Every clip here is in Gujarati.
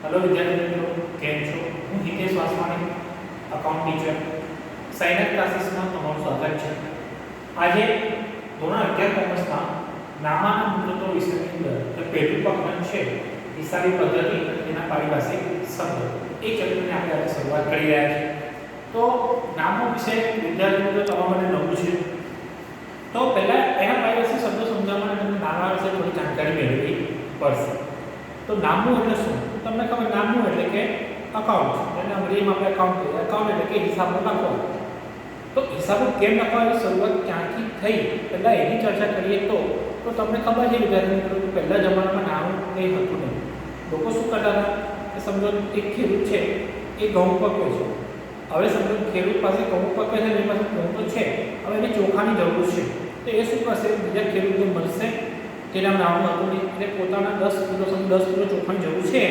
हेलो विद्यार्थी मित्रों, केम छो? હું Hitesh Vaswani, account teacher science ક્લાસીસમાં તમારું સ્વાગત છે. આજે ધોરણ 11 કોમર્સના નામાના મૂળતત્વો વિષયની અંદર પહેલું પ્રકરણ છે હિસાબી પદ્ધતિ તેના પારિભાષિક શબ્દો. એ ચેપ્ટરની આપણે આજે શરૂઆત કરી રહ્યા છીએ. તો નામો વિશે વિદ્યાર્થી મિત્રો તમારા માટે નવું છે. તો પહેલા એના પારિભાષિક શબ્દો સમજાવવા માટે તમને નામા વિશે થોડી જાણકારી મેળવવી પડશે. તો નામું એટલે શું? તમને ખબર નામું એટલે કે અકાઉન્ટ, જેને અંગ્રેજીમાં આપણે અકાઉન્ટ કહીએ. અકાઉન્ટ એટલે કે હિસાબો લખવા. તો હિસાબો કેમ લખવાની શરૂઆત ક્યાંથી થઈ પહેલા એની ચર્ચા કરીએ તો તમને ખબર છે વિદ્યાર્થી મિત્રો કે પહેલા જમાનામાં નામું કંઈ હતું નહીં. લોકો શું કરતા હતા કે સમજો એક ખેડૂત છે એ ઘઉં પકવે છે. હવે સમજો ખેડૂત પાસે ઘઉં પકવે છે, એની પાસે ઘઉં તો છે, હવે એને ચોખાની જરૂર છે. તો એ શું કરશે? બીજા ખેડૂતને મળશે તેના નામ હતું નહીં, એટલે પોતાના 10 કિલો ચોખાની જરૂર છે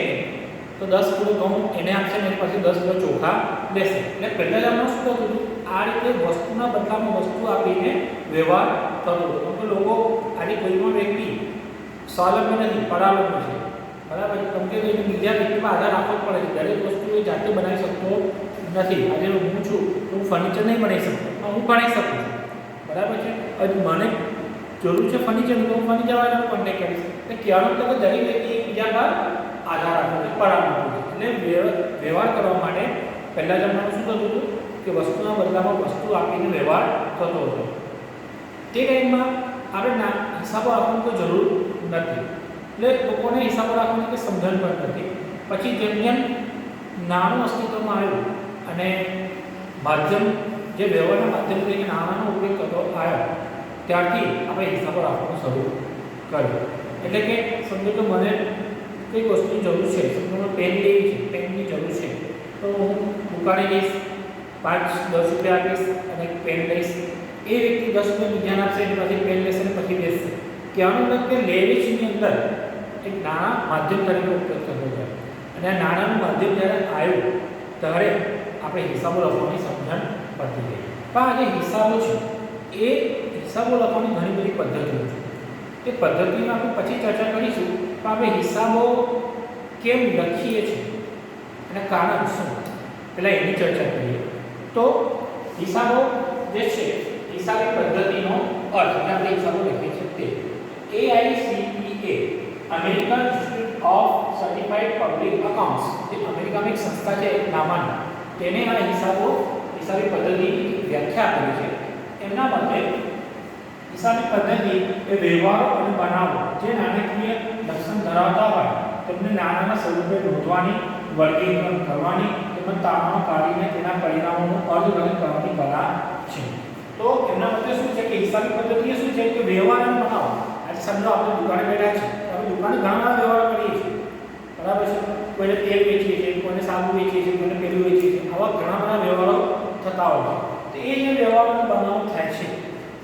તો 10 કિલો ઘઉં એને આપશે ને પછી 10 કિલો ચોખા લેશે. એટલે પહેલા જમાનામાં શું થતું હતું? આ રીતે વસ્તુના બદલામાં વસ્તુ આપીને વ્યવહાર થતો હતો. તો લોકો આજે કોઈ પણ વ્યક્તિ સ્વાવલંબી નથી, પરાવલંબી છે, બરાબર? કેમ કે એને બીજા વ્યક્તિમાં આધાર રાખવો જ પડે છે. દરેક વસ્તુ એ જાતે બનાવી શકતો નથી. આજે હું છું તો હું ફર્નિચર નહીં બનાવી શકતો, હું બનાવી શકું છું, બરાબર છે? હવે મને જરૂર છે ફર્નિચરનું તો હું ફર્નિચરવાળાનો કોન્ટેક્ટ કરીશ. એટલે કહેવાનો મતલબ દરેક વ્યક્તિ એકબીજા પર આધાર રાખવો છે, પરાવલંબી છે. એટલે વ્યવહાર કરવા માટે પહેલા જમાનામાં શું થતું હતું કે વસ્તુના બદલામાં વસ્તુ આપીને વ્યવહાર થતો હતો. તે ટાઈમમાં આપણે હિસાબો રાખવાની કોઈ જરૂર નથી, એટલે લોકોને હિસાબો રાખવાની કોઈ સમજણ પણ નથી. પછી જેમ જેમ નાણું અસ્તિત્વમાં આવ્યું અને માધ્યમ જે વ્યવહારના માધ્યમ તરીકે નાણાંનો ઉપયોગ થતો આવ્યો ત્યારથી આપણે હિસાબો રાખવાનું શરૂ કર્યું. એટલે કે સમજો કે મને કઈ વસ્તુની જરૂર છે, સમજો મને પેન લેવી છે, પેનની જરૂર છે, તો હું દુકાને જઈશ, 5-10 રૂપિયા આપીશ અને પેન લઈશ. એ વ્યક્તિ 10 રૂપિયા બીજાને આપશે, એની પછી પેન લેશે અને પછી બેસશે. કહેવાનો મતલબ કે લેવેચની અંદર એક નાણાં માધ્યમ તરીકે ઉપયોગ થતો જાય. અને આ નાણાંનું માધ્યમ જ્યારે આવ્યું ત્યારે આપણે હિસાબો લખવાની સમજણ પડતી ગઈ. પણ આ જે હિસાબો છે એ હિસાબો લખવાની ઘણી બધી પદ્ધતિઓ છે. તે પદ્ધતિમાં આપણે પછી ચર્ચા કરીશું. પણ આપણે હિસાબો કેમ લખીએ છીએ અને કારણ શું, પહેલાં એની ચર્ચા કરીએ. તો હિસાબો જે છે, હિસાબી પદ્ધતિનો અર્થ એટલે આપણે હિસાબો લખીએ છીએ તે AICPA, American institute of certified public accounts, જે અમેરિકામાં એક સંસ્થા છે નામાની, તેને આ હિસાબી પદ્ધતિની વ્યાખ્યા આપેલી છે. એમના મતે હિસાબી પદ્ધતિ એ વ્યવહારો અને બનાવો જે નાણાકીય લક્ષણ ધરાવતા હોય તેમને નાણાંના સ્વરૂપે નોંધવાની, વર્ગીકરણ કરવાની તેમજ તારણો કાઢીને તેના પરિણામોનું અર્થઘટન કરવાની કલા છે. તો એમના મતે શું છે કે હિસાબી પદ્ધતિ શું છે કે વ્યવહાર અને બનાવો. આજે સમજો આપણે દુકાને બેઠા છે, આપણે દુકાને ઘણા વ્યવહારો કરીએ છીએ, બરાબર છે? કોઈને તેલ વેચીએ છીએ, કોઈને સાબુ વેચીએ છીએ, કોઈને પેલું વેચીએ છીએ, આવા ઘણા બધા વ્યવહારો થતા હોય છે. તો એ જે વ્યવહારોનો બનાવ થાય છે,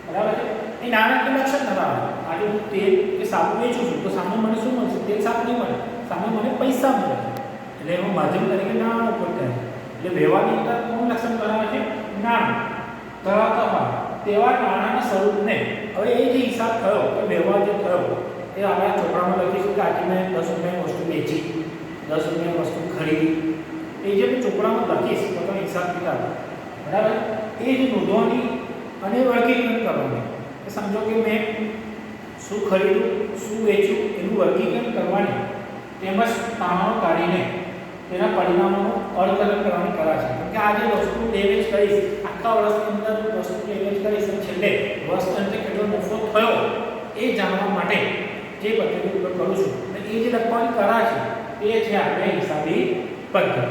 બરાબર છે, એ નાણાકીય લક્ષણ ધરાવે. આજે હું તેલ કે સાબુ વેચું છું તો સામે મને શું મળશે? તેલ સાબુ નહીં મળે, સામે મને પૈસા મળે છે. એટલે એમાં માધ્યમ તરીકે નાણાંનો ઉપયોગ થાય. એટલે વ્યવહારની અંદર કોણ લક્ષણ ધરાવે છે? નાણું ધરાવતા હોય તેવા નાણાંના સ્વરૂપને હવે એ જે હિસાબ થયો કે વ્યવહાર જે થયો એ આપણે ચોપડામાં લખીશું કે આજે મેં 10 રૂપિયાની વસ્તુ વેચી, 10 રૂપિયાની વસ્તુ ખરીદી. એ જે હું ચોપડામાં લખીશ પોતાનો હિસાબ કિતાબ, બરાબર, એ જ નોંધવાની અને વર્ગીકરણ કરવાની. સમજો કે મેં શું ખરીદ્યું, શું વેચ્યું એનું વર્ગીકરણ કરવાની તેમજ તારણો કાઢીને તેના પરિણામોનું અર્થઘટન કરવાની કલા છે. કેમ કે આ જે વસ્તુ લેવેચ કરીશ, આખા વર્ષની અંદર વસ્તુ લેવેચ કરીશ અને છેલ્લે વર્ષ અંતે કેટલો નફો થયો એ જાણવા માટે જે પદ્ધતિ ઉપયોગ કરું છું અને એ જે લખવાની કલા છે એ છે આપણે હિસાબી પદ્ધતિ.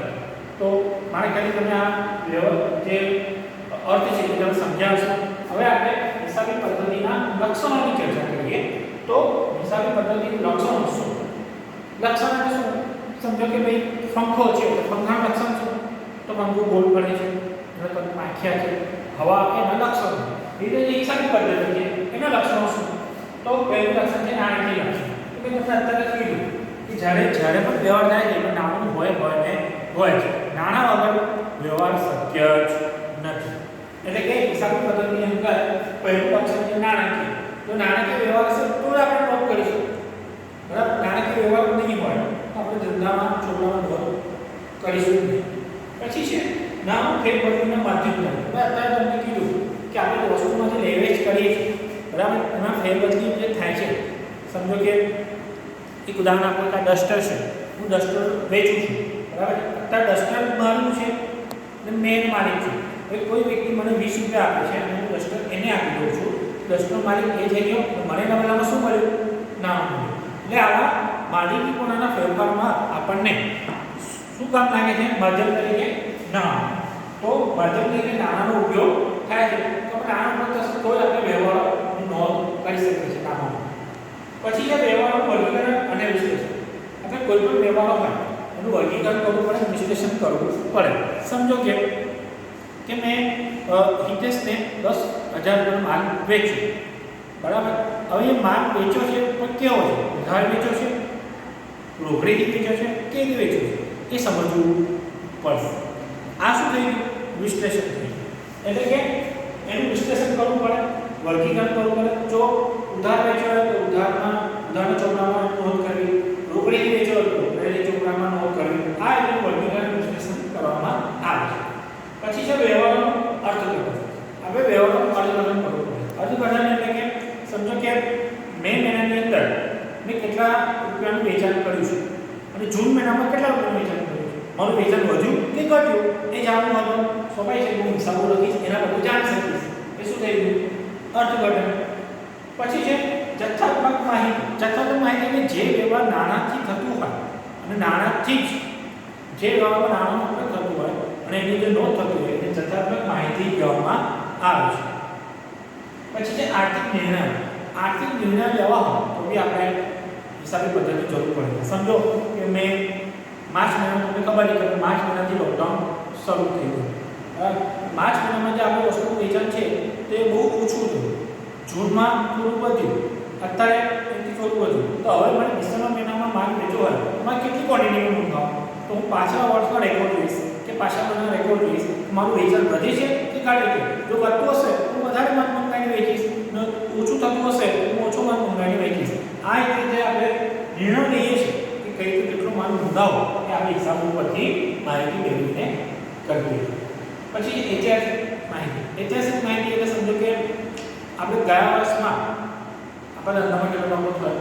તો મારે ખાલી તમને આ જે અર્થ છે એ તમે સમજાવશો. હવે આપણે હિસાબી પદ્ધતિના લક્ષણોની ચર્ચા કરીએ. તો હિસાબી પદ્ધતિનું લક્ષણો શું? લક્ષણ એટલે શું? સમજો કે ભાઈ પંખો છે તો પંખાનું લક્ષણ શું? તો પંખો ગોળ ફરે છે, એટલે પાંખિયા છે, હવા એના લક્ષણો. એટલે જે હિસાબી પદ્ધતિ છે એના લક્ષણો શું? તો પહેલું લક્ષણ છે નાણાકીય લક્ષણ. તો મેં તમને અત્યારે કીધું કે જ્યારે પણ વ્યવહાર થાય છે એમાં નાણું હોય છે. નાણાં વગર વ્યવહાર શક્ય જ નથી. એટલે કે હિસાબી પદ્ધતિની અંદર પહેલું લક્ષણ છે નાણાકીય. તો નાણાકીય વ્યવહાર હશે તો આપણે નોંધ કરીશું, બરાબર? નાણાકીય વ્યવહાર નહીં હોય તો આપણે ધંધામાં ચોપડામાં કરીશું નહીં. પછી છે નામ ફેરબદલીના માધ્યમ દ્વારા. મેં અત્યારે તમને કીધું કે આપણે વસ્તુમાંથી લે વેચ કરીએ છીએ, બરાબર, એમાં ફેરબદલી જે થાય છે. સમજો કે એક ઉદાહરણ આપો કે ડસ્ટર છે, હું ડસ્ટર વેચું છું, બરાબર. અત્યારે ડસ્ટર મારું છે અને મેં માલિક છું. હવે કોઈ વ્યક્તિ મને 20 રૂપિયા આપે છે અને હું ડસ્ટર એને આપી દઉં છું. ડસ્ટર માલિક એ થઈ ગયો, મને બદલામાં શું મળ્યું? નામ મળ્યું. એટલે આવા માલિકીપણાના ફેરફારમાં આપણને શું કામ લાગે છે? માધ્યમ તરીકે નામ. તો માધ્યમ તરીકે નાણાંનો ઉપયોગ થાય છે. તો આપણે નાણાં પર થશે તો જ આપણે વ્યવહારોની નોંધ કરી શકીએ છીએ નાણાંમાં. પછી છે વ્યવહારોનું વર્ગીકરણ અને વિશ્લેષણ. આપણે કોઈ પણ વ્યવહારો હોય એનું વર્ગીકરણ કરવું પડે, વિશ્લેષણ કરવું પડે. સમજો કે મેં હિતેશને 10,000 રૂપિયાનો માલ વેચ્યો, બરાબર. હવે એ માલ વેચ્યો છે પણ કેવો છે? ઉધાર વેચ્યો છે, રોકડીથી વેચ્યો છે, કેવી વેચ્યો છે એ સમજવું પડશે. આ શું થઈ ગયું? વિશ્લેષણ થઈ ગયું. એટલે કે એનું વિશ્લેષણ કરવું પડે, વર્ગીકરણ કરવું પડે. જો ઉધાર વેચ્યો હોય તો ઉધારના ચોપડામાં નોંધ કરવી, રોકડીથી વેચ્યો હોય તો રોકડીની ચોપડામાં નોંધ કરવી. આ એટલે વર્ગીકરણ વિશ્લેષણ કરવામાં આવે છે. પછી છે વ્યવહારનું અર્થઘટન. આપણે વ્યવહારનું અર્થઘટન કરવું પડે. અર્થઘટન એટલે કે સમજો કે મે મહિનાની અંદર મેં કેટલા રૂપિયાનું વેચાણ કર્યું છે અને જૂન મહિનામાં કેટલા રૂપિયાનું વેચાણ કર્યું છે, મારું વેચાણ વધ્યું કે ઘટ્યું એ જાણવું હતું. સ્વાભાવિક છે, હું હિસાબો લખીશ, એના બધું જાણી શકીશ. એ શું થઈ ગયું? અર્થઘટન. પછી છે જથ્થાત્મક માહિતી. જથ્થાત્મક માહિતી એટલે જે વ્યવહાર નાણાંથી થતું હોય અને નાણાંથી જ જે વ્યવહારમાં નાણાંનો ઉપયોગ થતું હોય અને એની જે નોંધ થતી હોય એને જથ્થાત્મક માહિતી કહેવામાં આવે છે. પછી છે આર્થિક નિર્ણય. આર્થિક નિર્ણય લેવા હોય તો બી આપણે હિસાબી પદ્ધતિ જરૂર પડે. સમજો કે મેં માર્ચ મહિનામાં, તમને ખબર છે કે માર્ચ મહિનાથી લોકડાઉન શરૂ થઈ ગયું. માર્ચ મહિનામાં જે આપણે વસ્તુનું વેચાણ છે તે બહુ ઓછું થયું. જૂનમાં થોડું વધ્યું, અત્યારે એથી થોડું વધ્યું. તો હવે મને ડિસેમ્બર મહિનામાં માલ વેચવો હોય એમાં કેટલી ક્વોન્ટિટીમાં મંગાવું? તો હું પાછલા વર્ષનો રેકોર્ડ જોઈશ કે પાછલા મહિનાનો રેકોર્ડ જોઈશ. મારું વેચાણ વધે છે કે ઘટે છે? જો વધતું હશે તો વધારે માલ મંગાવીને વેચીશ, ઓછું થતું હશે તો હું ઓછો માલ મંગાવીને વેચીશ. આ રીતે આપણે નિર્ણય લઈએ છીએ કે કઈ રીતે કેટલો માલ મંગાવો એ આપણે હિસાબો પરથી માહિતી મેળવીને કરવી. પછી ઐતિહાસિક માહિતી. ઐતિહાસિક માહિતી એટલે સમજો કે આપણે ગયા વર્ષમાં આપણા ધંધામાં કેટલો નફો થયો,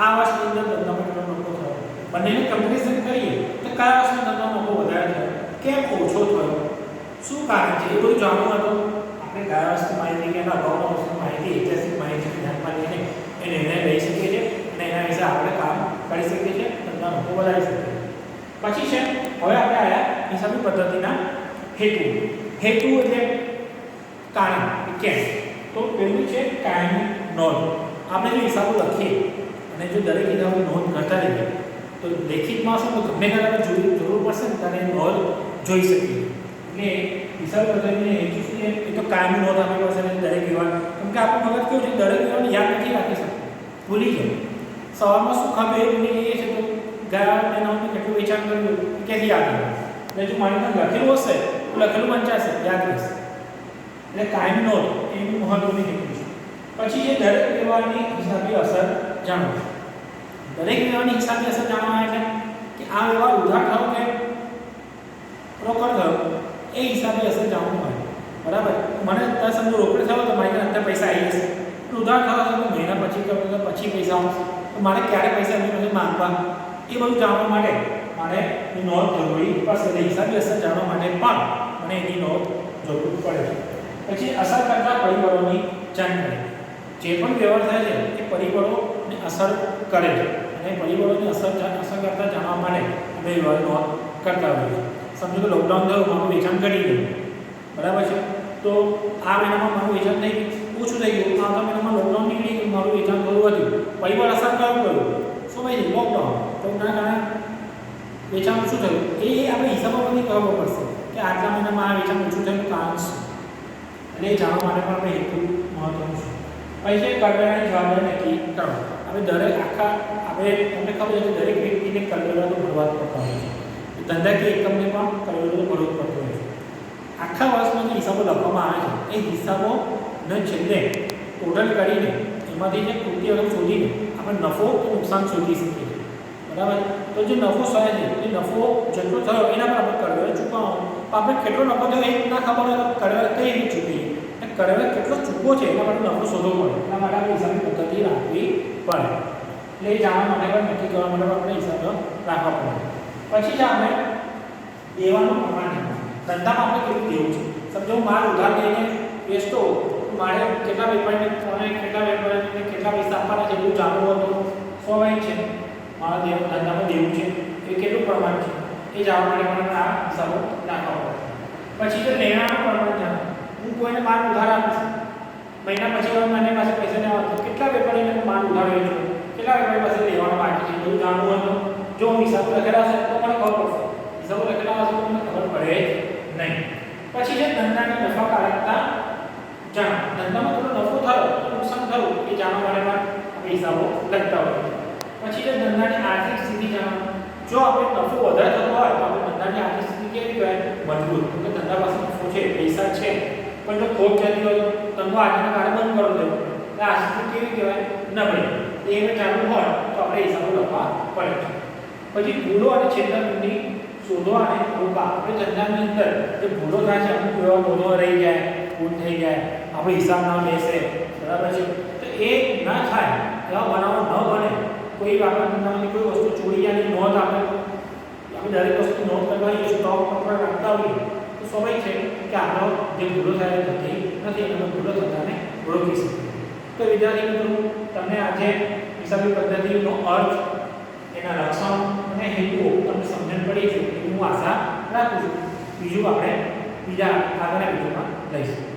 આ વર્ષની અંદર ધંધામાં કેટલો નફો થયો, બંનેને કમ્પેરિઝન કરીએ તો કયા વર્ષમાં ધંધાનો નફો વધારે થયો, કેમ ઓછો થયો, શું કારણ છે, એ બધું જાણવું હતું. આપણે ગયા વર્ષની માહિતી કે એના અગાઉના વર્ષની માહિતી, ઐતિહાસિક માહિતી ધ્યાનમાં લઈને એ નિર્ણય લઈ શકીએ છીએ અને એના વિશે આપણે કામ કરી શકીએ છીએ, ધંધાનો નફો વધારી શકીએ. પછી છે હવે આપણે આવ્યા હિસાબી પદ્ધતિના હેતુ. હેતુ એટલે કારણ, કેમ. તો પહેલું છે કાયમી નોંધ. આપણે જો હિસાબો લખીએ અને જો દરેક હિસાબો નોંધ કરતા રહીએ તો લેખિતમાં શું ગમે ત્યારે જરૂર પડશે ને ત્યારે નોંધ જોઈ શકીએ. એટલે હિસાબ પદ્ધતિને હેતુ શું છે? એ તો કાયમી નોંધ આપણી પાસે દરેક વ્યવહાર. કેમ કે આપણું મગજ કેવું છે, દરેક વ્યવહારને યાદ નથી રાખી શકતું, ભૂલી જાય. સવારમાં શું ખાધું એ ભૂલી જઈએ છીએ તો ગયા મહિનામાં કેટલું વેચાણ કર્યું ક્યાંથી યાદ આવે? એટલે જો મારી પાસે લખેલું હશે તો લખેલું વંચાશે, યાદ રહેશે. એટલે કાયમી નોંધ એનું મહત્વની હેતુ છે. પછી એ દરેક વ્યવહારની હિસાબી અસર જાણો. દરેક વ્યવહારની હિસાબી અસર જાણવા એટલે કે આ વ્યવહાર ઉધાર થયો કે રોકડ થયો એ હિસાબી અસર જાણવું હોય, બરાબર. મને અત્યારે સમજો રોકડ થયો તો મારી અંદર પૈસા આવી જશે, ઉધાર થયો તો મહિના પછી કરો તો પછી પૈસા આવશે, તો મારે ક્યારે પૈસા એમની પાસે માંગવા એ બધું જાણવા માટે મારે એ નોંધ જરૂરી પડશે. એટલે હિસાબી અસર જાણવા માટે પણ મને એની નોંધ જરૂર પડે છે. પછી અસર કરતા પરિબળોની જાણકારી. જે પણ વ્યવહાર થાય છે એ પરિબળોને અસર કરે છે અને પરિબળોની અસર કરતા જાણવા માટે અમે વ્યવહાર નોંધ કરતા હોઈએ છીએ. સમજો કે લોકડાઉન થયું, મારું વેચાણ ઘટી ગયું, બરાબર છે. તો આ મહિનામાં મારું વેચાણ નહીં ઓછું થઈ ગયું, આવતા મહિનામાં લોકડાઉન નીકળી ગયું, મારું વેચાણ થોડું વધ્યું. પરિબળ અસર કયું કર્યું? શું ભાઈ? લોકડાઉન. તો ના કારણે વેચાણ ઓછું થયું. એ આપણે હિસાબોમાંથી ખબર પડશે કે આટલા મહિનામાં આ વેચાણ ઓછું થયું કારણ શું. એટલે એ જાણવા માટે પણ આપણે હેતુ મહત્વનું છે. પછી કરવેરાની જવાબદારી નક્કી કરો. આપણે દરેક આપણે તમને ખબર છે કે દરેક વ્યક્તિને કરવેરા તો ભરવા જ પડતા હોય છે. ધંધાકીય એકમને પણ કરવેરો તો ભરવો જ પડતો હોય છે. આખા વર્ષમાં જે હિસાબો લખવામાં આવે છે એ હિસાબોને છેલ્લે ટોટલ કરીને એમાંથી જે કૃતિ રકમ શોધીને આપણે નફો કે નુકસાન શોધી શકીએ છીએ, બરાબર. તો જે નફો થાય છે એ નફો જેટલો થયો એના પર આપણે કરવેરો ચૂકવવાનો. આપણે કેટલો નફો થયો એ ના ખબર હોય તો કરવેરો કઈ રીતે ચૂકવીએ, કરવેરો કેટલો ચૂકવો છે એના માટે નફો શોધવો પડે. એના માટે આપણે હિસાબની પદ્ધતિ રાખવી પડે. એટલે એ જાણવા માટે પણ નક્કી કરવા માટે આપણે હિસાબ રાખવા પડે. પછી જ આપણે દેવાનું પ્રમાણ ધંધામાં આપણે કેટલું દેવું છે. સમજો હું માલ ઉધાર લઈને વેચતો, મારે કેટલા વેપારીને કેટલા પૈસા આપવાના છે એવું જાણવું હતું. સ્વાભાવિક છે મારા ધંધામાં દેવું છે એ કેટલું પ્રમાણ છે એ જાણવા માટે પણ આ હિસાબો રાખવા પડે. પછી જો લેણાનું પ્રમાણ જાણો, હું કોઈને માલ ઉધાર આપું છું, મહિના પછી હવે મને પાસે પૈસા નહીં આવતો, કેટલા વેપારીને માલ ઉધાર વેચું, કેટલા વેપારી પાસે લેવાનું બાકી છે એવું જાણવું હતું. જો હિસાબો લખેલા હશે તો મને ખબર પડશે, હિસાબો લખેલા હશે તો મને ખબર પડે નહીં. પછી છે ધંધાની નફાકારકતા જાણો, ધંધામાં થોડો નફો થયો નુકસાન થયું એ જાણવા માટે પણ આપણે હિસાબો લખતા હોઈએ. પછી છે ધંધાની આર્થિક સ્થિતિ જાણો, જો આપણે નફો વધારે થતો હોય તો આપણે ધંધાની આર્થિક સ્થિતિ કેવી કહેવાય, મજબૂત. તો ધંધા પાસે નફો છે, પૈસા છે, પણ જો ખોટ જતી હોય તો ધંધો આજના કાળે બંધ કરી દેવો, એટલે આ સ્થિતિ કેવી કહેવાય, નબળી. એને જાણવું હોય તો આપણે હિસાબો લખવા પડે. પછી ભૂલો અને છેતરપિંડી શોધવા અને રોકવા. આપણે ધંધાની અંદર જે ભૂલો થાય છે, અમુક એવા ભૂલો રહી જાય, ભૂલ થઈ જાય, આપણે હિસાબ ના બેસે, બરાબર છે, તો એ ના થાય, એવા બનાવો ન બને. કોઈ આપણા ધંધામાંથી કોઈ વસ્તુ ચોરી જાય નોંધ આપણે દરેક વસ્તુ નોંધ કરવાની સ્ટોક પર રાખતા હોઈએ તો સ્વાભાવિક છે કે આપણો જે ભૂલો થાય એ થતી નથી, અને ભૂલો થતાને રોકી શકીએ. તો વિદ્યાર્થી મિત્રો, તમને આજે હિસાબી પદ્ધતિનો અર્થ, એના લક્ષણો અને હેતુઓ તમને સમજણ પડી છે એવી હું આશા રાખું છું. બીજું આપણે બીજા આગળના વિડીયોમાં લઈશું.